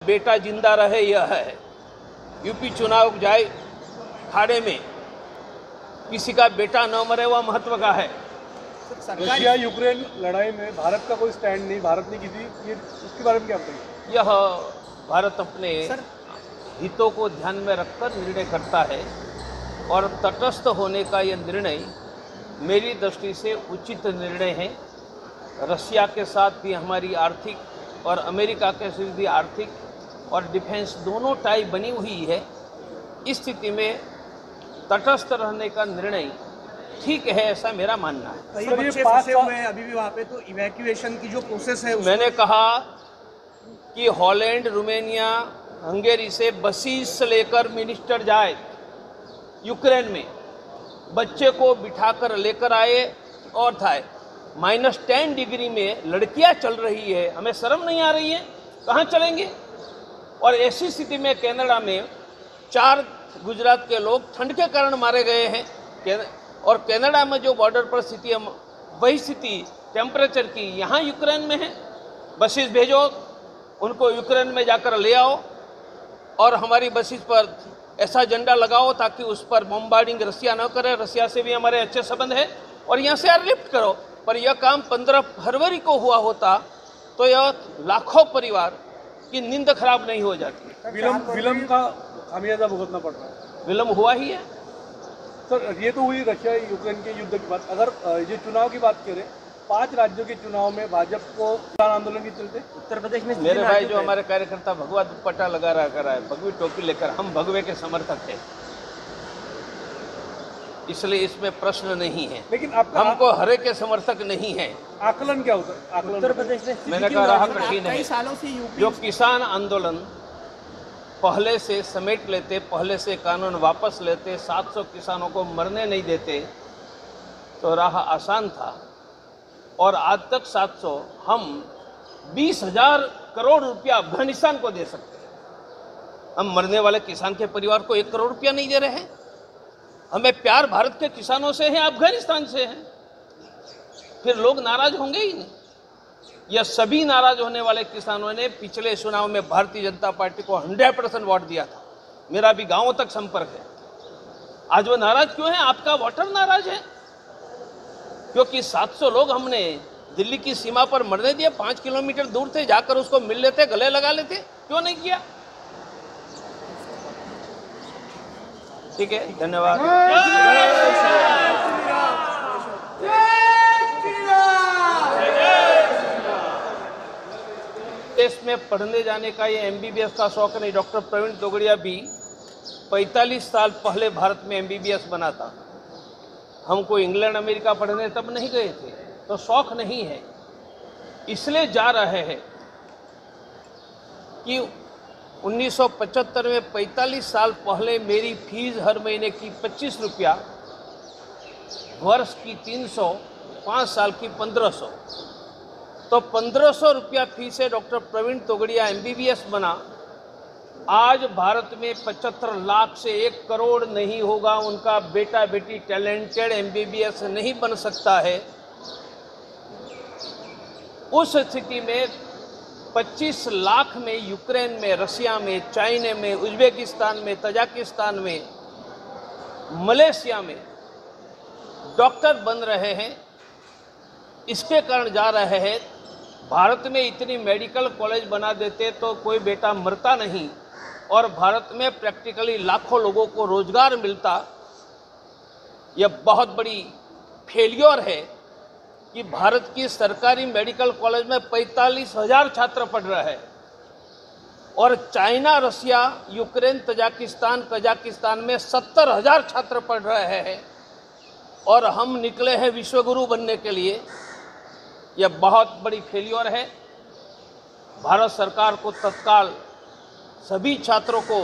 बेटा जिंदा रहे यह है। यूपी चुनाव जाए खाड़े में, किसी का बेटा न मरे वह महत्व का है। रशिया यूक्रेन लड़ाई में भारत का कोई स्टैंड नहीं, भारत ने किसी ये उसके बारे में क्या बताइए? यह भारत अपने हितों को ध्यान में रखकर निर्णय करता है और तटस्थ होने का यह निर्णय मेरी दृष्टि से उचित निर्णय है। रशिया के साथ भी हमारी आर्थिक और अमेरिका के साथ भी आर्थिक और डिफेंस दोनों टाई बनी हुई है। इस स्थिति में तटस्थ रहने का निर्णय ठीक है, ऐसा मेरा मानना है। सर, ये फंसे हुए हैं अभी भी वहाँ पे, तो इवैक्यूएशन की जो प्रोसेस है मैंने कहा कि हॉलैंड, रोमानिया, हंगेरी से बसेस लेकर मिनिस्टर जाए यूक्रेन में, बच्चे को बिठाकर लेकर आए और था -10 डिग्री में लड़कियां चल रही है। हमें शर्म नहीं आ रही है? कहाँ चलेंगे? और ऐसी स्थिति में कनाडा में 4 गुजरात के लोग ठंड के कारण मारे गए हैं। और कनाडा में जो बॉर्डर पर स्थिति है वही स्थिति टेम्परेचर की यहाँ यूक्रेन में है। बसेस भेजो, उनको यूक्रेन में जाकर ले आओ और हमारी बसेस पर ऐसा झंडा लगाओ ताकि उस पर बॉम्बार्डिंग रसिया न करे। रसिया से भी हमारे अच्छे संबंध है और यहाँ से एयरलिफ्ट करो। पर यह काम 15 फरवरी को हुआ होता तो यह लाखों परिवार की नींद खराब नहीं हो जाती। विलम्ब का खामियाजा भुगतना पड़ रहा है। विलम्ब हुआ ही है। सर, ये तो हुई रशिया यूक्रेन के युद्ध की बात। अगर ये चुनाव की बात करें, 5 राज्यों के चुनाव में भाजपा को किसान आंदोलन के चलते उत्तर प्रदेश में मेरे भाई जो हमारे कार्यकर्ता भगवा दुपट्टा लगा रहा है, भगवी टोपी लेकर, हम भगवे के समर्थक हैं, इसलिए इसमें प्रश्न नहीं है। लेकिन हमको हरे के समर्थक नहीं है। आकलन क्या होता है? आकलन उत्तर प्रदेश में मैंने कहा रहा कठिन है। कई सालों से यूपी जो किसान आंदोलन पहले से समेट लेते, पहले से कानून वापस लेते, 700 किसानों को मरने नहीं देते तो राह आसान था। और आज तक 700 हम 20,000 करोड़ रुपया अफगानिस्तान को दे सकते हैं। हम मरने वाले किसान के परिवार को 1 करोड़ रुपया नहीं दे रहे हैं। हमें प्यार भारत के किसानों से है, अफगानिस्तान से है। फिर लोग नाराज होंगे ही नहीं। यह सभी नाराज होने वाले किसानों ने पिछले चुनाव में भारतीय जनता पार्टी को 100% वोट दिया था। मेरा भी गांवों तक संपर्क है। आज वो नाराज क्यों है? आपका वोटर नाराज है क्योंकि 700 लोग हमने दिल्ली की सीमा पर मरने दिए। 5 किलोमीटर दूर थे, जाकर उसको मिल लेते, गले लगा लेते। क्यों नहीं किया? ठीक है, धन्यवाद। देश में पढ़ने जाने का ये MBBS का शौक नहीं। डॉक्टर प्रवीण तोगड़िया भी 45 साल पहले भारत में MBBS बना था। हमको इंग्लैंड अमेरिका पढ़ने तब नहीं गए थे, तो शौक नहीं है। इसलिए जा रहे हैं कि 1975 में 45 साल पहले मेरी फीस हर महीने की 25 रुपया, वर्ष की 300, 5 साल की 1500, तो 1500 रुपया फीस है। डॉक्टर प्रवीण तोगड़िया MBBS बना। आज भारत में 75 लाख से 1 करोड़ नहीं होगा उनका बेटा बेटी टैलेंटेड MBBS नहीं बन सकता है। उस स्थिति में 25 लाख में यूक्रेन में, रसिया में, चाइना में, उज्बेकिस्तान में, तजाकिस्तान में, मलेशिया में डॉक्टर बन रहे हैं। इसके कारण जा रहे हैं। भारत में इतनी मेडिकल कॉलेज बना देते तो कोई बेटा मरता नहीं और भारत में प्रैक्टिकली लाखों लोगों को रोजगार मिलता। यह बहुत बड़ी फेलियर है कि भारत की सरकारी मेडिकल कॉलेज में 45,000 छात्र पढ़ रहे हैं और चाइना, रसिया, यूक्रेन, तजाकिस्तान, कजाकिस्तान में 70,000 छात्र पढ़ रहे हैं और हम निकले हैं विश्वगुरु बनने के लिए। यह बहुत बड़ी फेलियर है। भारत सरकार को तत्काल सभी छात्रों को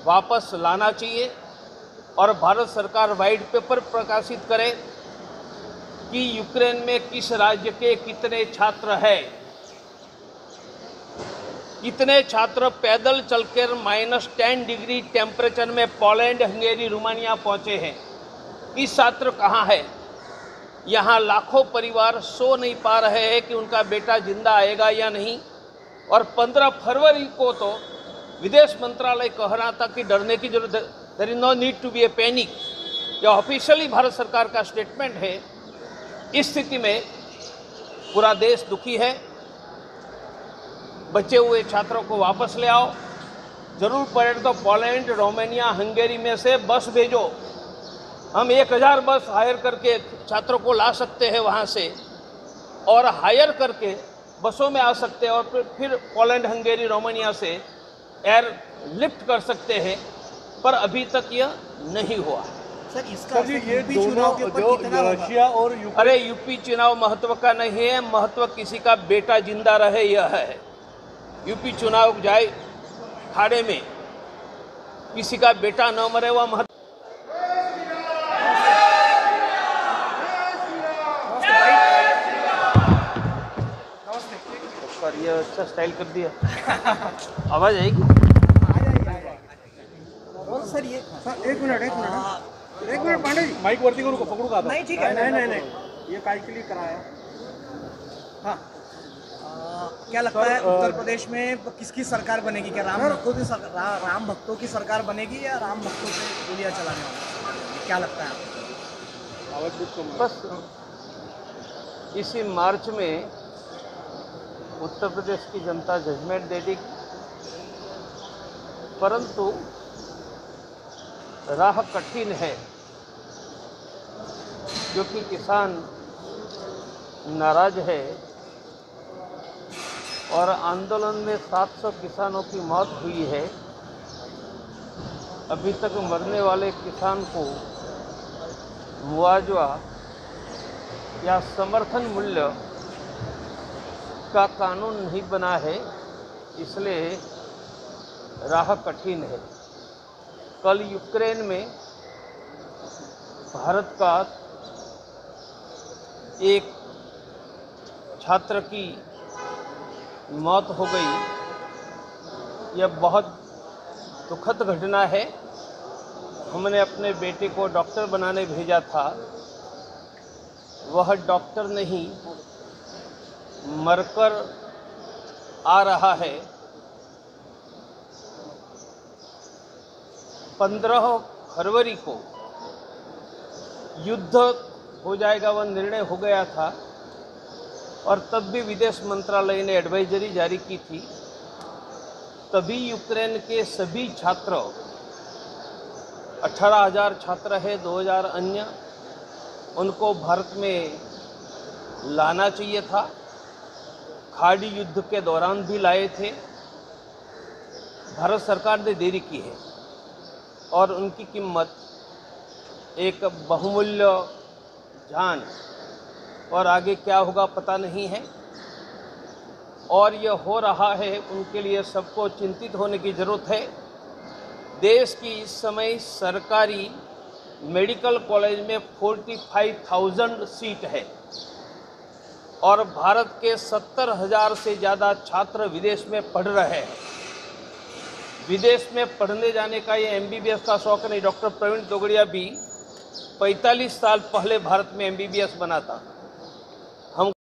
वापस लाना चाहिए और भारत सरकार वाइट पेपर प्रकाशित करे कि यूक्रेन में किस राज्य के कितने छात्र हैं। कितने छात्र पैदल चलकर -10 डिग्री टेम्परेचर में पोलैंड, हंगेरी, रोमानिया पहुंचे हैं। किस छात्र कहाँ है? यहाँ लाखों परिवार सो नहीं पा रहे हैं कि उनका बेटा जिंदा आएगा या नहीं। और 15 फरवरी को तो विदेश मंत्रालय कह रहा था कि डरने की जरूरत, there is no need to be a panic. यह ऑफिशियली भारत सरकार का स्टेटमेंट है। इस स्थिति में पूरा देश दुखी है। बचे हुए छात्रों को वापस ले आओ, जरूर पड़े तो पोलैंड, रोमानिया, हंगेरी में से बस भेजो। हम 1000 बस हायर करके छात्रों को ला सकते हैं वहाँ से, और हायर करके बसों में आ सकते हैं, और फिर पोलैंड, हंगेरी, रोमानिया से एयर लिफ्ट कर सकते हैं। पर अभी तक यह नहीं हुआ। सर, इसका सर जी, असर ये यूपी दोनों चुनाव के ऊपर जो कितना होगा? रशिया और यूक्रेन, अरे यूपी चुनाव महत्व का नहीं है, महत्व किसी का बेटा जिंदा रहे यह है। यूपी चुनाव जाए खाड़े में, किसी का बेटा न मरे, वह महत्व। सर ये अच्छा स्टाइल कर दिया। आवाज आएगी? सर ये एक मिनट पांडे जी, माइक वरती करू का, पकडू का आता? नहीं, ठीक है। नहीं ये काय के लिए कराया? हाँ, क्या लगता है उत्तर प्रदेश में किसकी सरकार बनेगी? क्या राम भक्तों की सरकार बनेगी या राम भक्तों से गोलियां चलाने वाली? क्या लगता है आपको? आवाज बहुत कम है। बस इसी मार्च में उत्तर प्रदेश की जनता जजमेंट दे देगी, परंतु राह कठिन है, क्योंकि किसान नाराज है और आंदोलन में 700 किसानों की मौत हुई है। अभी तक मरने वाले किसान को मुआवजा या समर्थन मूल्य का कानून नहीं बना है, इसलिए राह कठिन है। कल यूक्रेन में भारत का एक छात्र की मौत हो गई। यह बहुत दुखद घटना है। हमने अपने बेटे को डॉक्टर बनाने भेजा था, वह डॉक्टर नहीं, मरकर आ रहा है। 15 फरवरी को युद्ध हो जाएगा, वह निर्णय हो गया था, और तब भी विदेश मंत्रालय ने एडवाइजरी जारी की थी। तभी यूक्रेन के सभी छात्र, 18,000 छात्र है, 2,000 अन्य, उनको भारत में लाना चाहिए था। खाड़ी युद्ध के दौरान भी लाए थे। भारत सरकार ने देरी की है और उनकी कीमत एक बहुमूल्य जान, और आगे क्या होगा पता नहीं है। और यह हो रहा है, उनके लिए सबको चिंतित होने की ज़रूरत है। देश की इस समय सरकारी मेडिकल कॉलेज में 45,000 सीट है, और भारत के 70,000 से ज़्यादा छात्र विदेश में पढ़ रहे हैं। विदेश में पढ़ने जाने का ये MBBS का शौक नहीं। डॉक्टर प्रवीण तोगड़िया भी 45 साल पहले भारत में MBBS बना था।